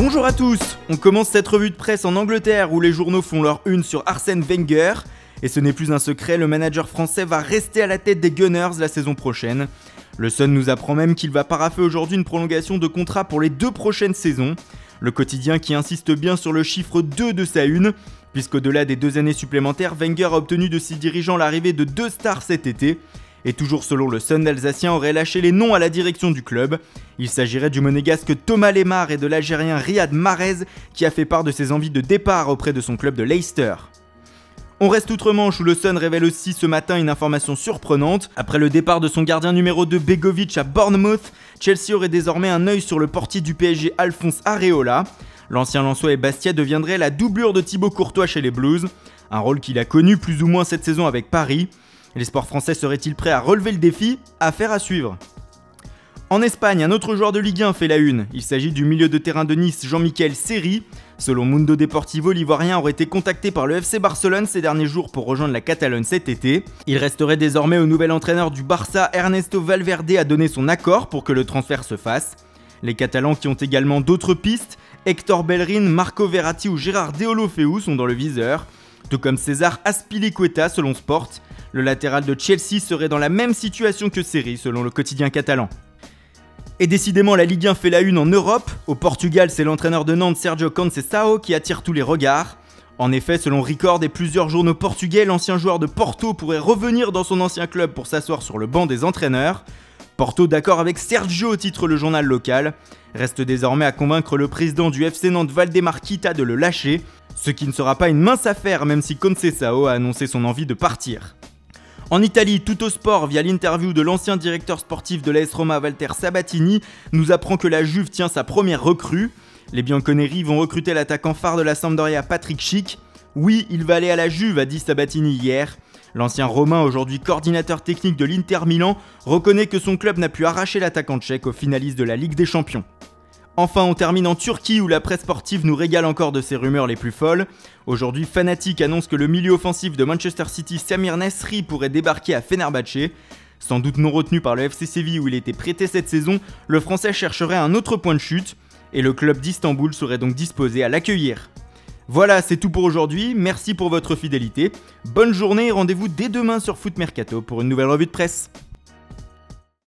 Bonjour à tous, on commence cette revue de presse en Angleterre où les journaux font leur une sur Arsène Wenger. Et ce n'est plus un secret, le manager français va rester à la tête des Gunners la saison prochaine. Le Sun nous apprend même qu'il va paraffer aujourd'hui une prolongation de contrat pour les 2 prochaines saisons. Le quotidien qui insiste bien sur le chiffre 2 de sa une, puisqu'au-delà des 2 années supplémentaires, Wenger a obtenu de ses dirigeants l'arrivée de 2 stars cet été. Et toujours selon le Sun, l'Alsacien aurait lâché les noms à la direction du club. Il s'agirait du monégasque Thomas Lemar et de l'Algérien Riyad Mahrez qui a fait part de ses envies de départ auprès de son club de Leicester. On reste outre-Manche où le Sun révèle aussi ce matin une information surprenante. Après le départ de son gardien numéro 2 Begovic à Bournemouth, Chelsea aurait désormais un œil sur le portier du PSG Alphonse Areola. L'ancien Lensois et Bastia deviendrait la doublure de Thibaut Courtois chez les Blues, un rôle qu'il a connu plus ou moins cette saison avec Paris. Les sports français seraient-ils prêts à relever le défi? Affaire à suivre. En Espagne, un autre joueur de Ligue 1 fait la une. Il s'agit du milieu de terrain de Nice, Jean-Michel Seri. Selon Mundo Deportivo, l'Ivoirien aurait été contacté par le FC Barcelone ces derniers jours pour rejoindre la Catalogne cet été. Il resterait désormais au nouvel entraîneur du Barça, Ernesto Valverde, à donner son accord pour que le transfert se fasse. Les Catalans qui ont également d'autres pistes, Hector Bellerin, Marco Verratti ou Gérard Deulofeu sont dans le viseur. Tout comme César Azpilicueta selon Sport. Le latéral de Chelsea serait dans la même situation que Seri selon le quotidien catalan. Et décidément la Ligue 1 fait la une en Europe. Au Portugal, c'est l'entraîneur de Nantes Sérgio Conceição qui attire tous les regards. En effet, selon Record et plusieurs journaux portugais, l'ancien joueur de Porto pourrait revenir dans son ancien club pour s'asseoir sur le banc des entraîneurs. Porto d'accord avec Sergio, titre le journal local. Reste désormais à convaincre le président du FC Nantes Valdemar Kita de le lâcher, ce qui ne sera pas une mince affaire même si Conceição a annoncé son envie de partir. En Italie, Tuttosport, via l'interview de l'ancien directeur sportif de l'AS Roma Walter Sabatini, nous apprend que la Juve tient sa première recrue. Les Bianconeri vont recruter l'attaquant phare de la Sampdoria Patrick Schick. Oui, il va aller à la Juve, a dit Sabatini hier. L'ancien Romain, aujourd'hui coordinateur technique de l'Inter Milan, reconnaît que son club n'a pu arracher l'attaquant tchèque aux finalistes de la Ligue des Champions. Enfin, on termine en Turquie où la presse sportive nous régale encore de ses rumeurs les plus folles. Aujourd'hui, Fanatic annonce que le milieu offensif de Manchester City, Samir Nasri, pourrait débarquer à Fenerbahçe. Sans doute non retenu par le FC Séville où il était prêté cette saison, le Français chercherait un autre point de chute et le club d'Istanbul serait donc disposé à l'accueillir. Voilà, c'est tout pour aujourd'hui, merci pour votre fidélité. Bonne journée et rendez-vous dès demain sur Foot Mercato pour une nouvelle revue de presse.